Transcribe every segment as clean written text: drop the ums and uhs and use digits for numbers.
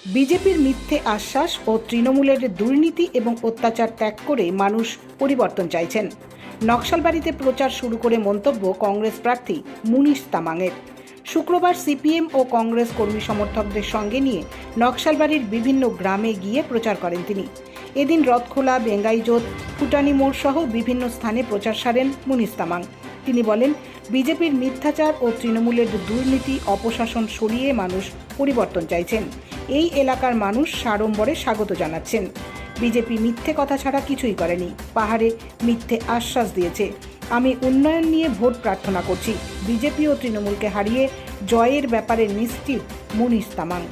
বিজেপির মিথ্যে আশ্বাস ও তৃণমূলের দুর্নীতি এবং অত্যাচার ত্যাগ করে মানুষ পরিবর্তন চাইছেন। নকশালবাড়িতে প্রচার শুরু করে মন্তব্য কংগ্রেস প্রার্থী মুনিশ তামাংয়ের। শুক্রবার সিপিএম ও কংগ্রেস কর্মী সমর্থকদের সঙ্গে নিয়ে নকশালবাড়ির বিভিন্ন গ্রামে গিয়ে প্রচার করেন তিনি। এদিন রথখোলা, বেঙ্গাইজোত, ফুটানি মোড় সহ বিভিন্ন স্থানে প্রচার সারেন মুনিশ তামাং। তিনি বলেন, বিজেপির মিথ্যাচার ও তৃণমূলের দুর্নীতি অপশাসন সরিয়ে মানুষ পরিবর্তন চাইছেন। এই এলাকার মানুষ সাড়ম্বরে স্বাগত জানাচ্ছেন। বিজেপি মিথ্যে কথা ছাড়া কিছুই করেনি, পাহাড়ে মিথ্যে আশ্বাস দিয়েছে। আমি উন্নয়ন নিয়ে ভোট প্রার্থনা করছি। বিজেপি ও তৃণমূলকে হারিয়ে জয়ের ব্যাপারে নিশ্চিত মুনিশ তামাং।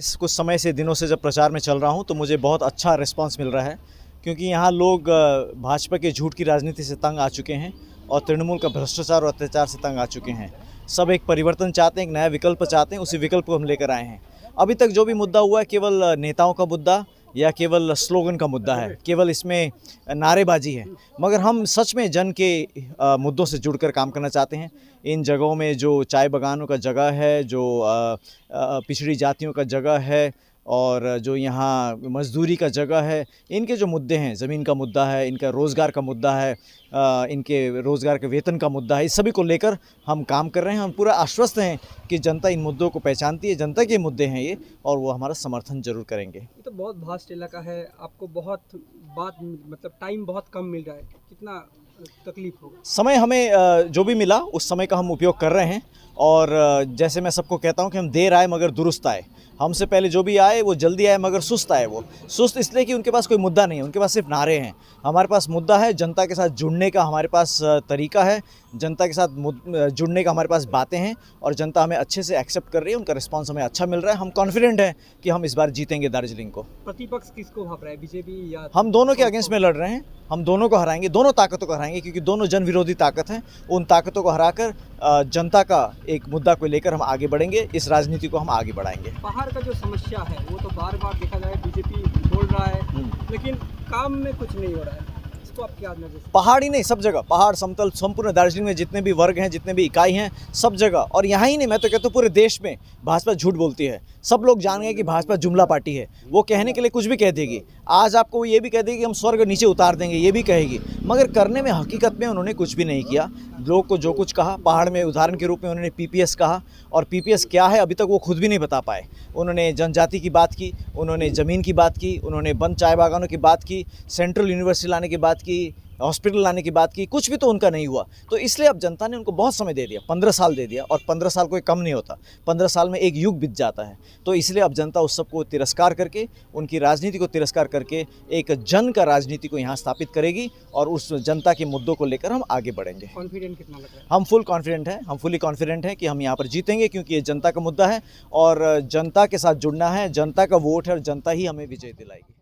इस कुछ समय से दिनों से जब प्रचार में चल रहा हूं तो मुझे बहुत अच्छा रिस्पांस मिल रहा है, क्योंकि यहां लोग भाजपा के झूठ की राजनीति से तंग आ चुके हैं और तृणमूल का भ्रष्टाचार और अत्याचार से तंग आ चुके हैं। सब एक परिवर्तन चाहते हैं, एक नया विकल्प चाहते हैं। उसी विकल्प को हम लेकर आए हैं। अभी तक जो भी मुद्दा हुआ है केवल नेताओं का मुद्दा या केवल स्लोगन का मुद्दा है, केवल इसमें नारेबाजी है, मगर हम सच में जन के मुद्दों से जुड़कर काम करना चाहते हैं। इन जगहों में जो चाय बागानों का जगह है, जो पिछड़ी जातियों का जगह है और जो यहाँ मजदूरी का जगह है, इनके जो मुद्दे हैं, ज़मीन का मुद्दा है, इनका रोज़गार का मुद्दा है, इनके रोज़गार के वेतन का मुद्दा है, इस सभी को लेकर हम काम कर रहे हैं। हम पूरा आश्वस्त हैं कि जनता इन मुद्दों को पहचानती है, जनता के मुद्दे हैं ये, और वो हमारा समर्थन जरूर करेंगे। ये तो बहुत वास्ट इलाका है, आपको बहुत टाइम बहुत कम मिल रहा है, कितना तकलीफ होगा? समय हमें जो भी मिला उस समय का हम उपयोग कर रहे हैं, और जैसे मैं सबको कहता हूं कि हम देर आए मगर दुरुस्त आए। हमसे पहले जो भी आए वो जल्दी आए मगर सुस्त आए। वो सुस्त इसलिए कि उनके पास कोई मुद्दा नहीं है, उनके पास सिर्फ नारे हैं। हमारे पास मुद्दा है, जनता के साथ जुड़ने का हमारे पास तरीका है, जनता के साथ जुड़ने का हमारे पास बातें हैं, और जनता हमें अच्छे से एक्सेप्ट कर रही है। उनका रिस्पांस हमें अच्छा मिल रहा है। हम कॉन्फिडेंट हैं कि हम इस बार जीतेंगे दार्जिलिंग को। प्रतिपक्ष किसको भाप रहा है, बीजेपी या? हम दोनों के अगेंस्ट में लड़ रहे हैं। हम दोनों को हराएंगे, दोनों ताकतों को हराएंगे, क्योंकि दोनों जन विरोधी ताकत हैं। उन ताकतों को हराकर जनता का एक मुद्दा को लेकर हम आगे बढ़ेंगे। इस राजनीति को हम आगे बढ़ाएंगे। पहाड़ का जो समस्या है वो तो बार बार देखा जाए बीजेपी बोल रहा है, लेकिन काम में कुछ नहीं हो रहा है। इसको आप क्या नजर? पहाड़ ही नहीं, सब जगह पहाड़, समतल, संपूर्ण दार्जिलिंग में जितने भी वर्ग हैं, जितने भी इकाई हैं, सब जगह, और यहाँ ही नहीं, मैं तो कहता हूँ पूरे देश में भाजपा झूठ बोलती है। सब लोग जान गए कि भाजपा जुमला पार्टी है। वो कहने के लिए कुछ भी कह देगी। आज आपको ये भी कह देगी कि हम स्वर्ग नीचे उतार देंगे, ये भी कहेगी, मगर करने में हकीकत में उन्होंने कुछ भी नहीं किया। लोग को जो कुछ कहा, पहाड़ में उदाहरण के रूप में उन्होंने पीपीएस कहा, और पीपीएस क्या है अभी तक वो खुद भी नहीं बता पाए। उन्होंने जनजाति की बात की, उन्होंने ज़मीन की बात की, उन्होंने बंद चाय बागानों की बात की, सेंट्रल यूनिवर्सिटी लाने की बात की, हॉस्पिटल लाने की बात की, कुछ भी तो उनका नहीं हुआ। तो इसलिए अब जनता ने उनको बहुत समय दे दिया, 15 साल दे दिया, और 15 साल कोई कम नहीं होता। 15 साल में एक युग बीत जाता है। तो इसलिए अब जनता उस सब को तिरस्कार करके, उनकी राजनीति को तिरस्कार करके एक जन का राजनीति को यहाँ स्थापित करेगी, और उस जनता के मुद्दों को लेकर हम आगे बढ़ेंगे। कॉन्फिडेंट कितना लग रहा है? हम फुल कॉन्फिडेंट हैं, हम फुली कॉन्फिडेंट हैं कि हम यहाँ पर जीतेंगे, क्योंकि ये जनता का मुद्दा है और जनता के साथ जुड़ना है। जनता का वोट है और जनता ही हमें विजय दिलाएगी।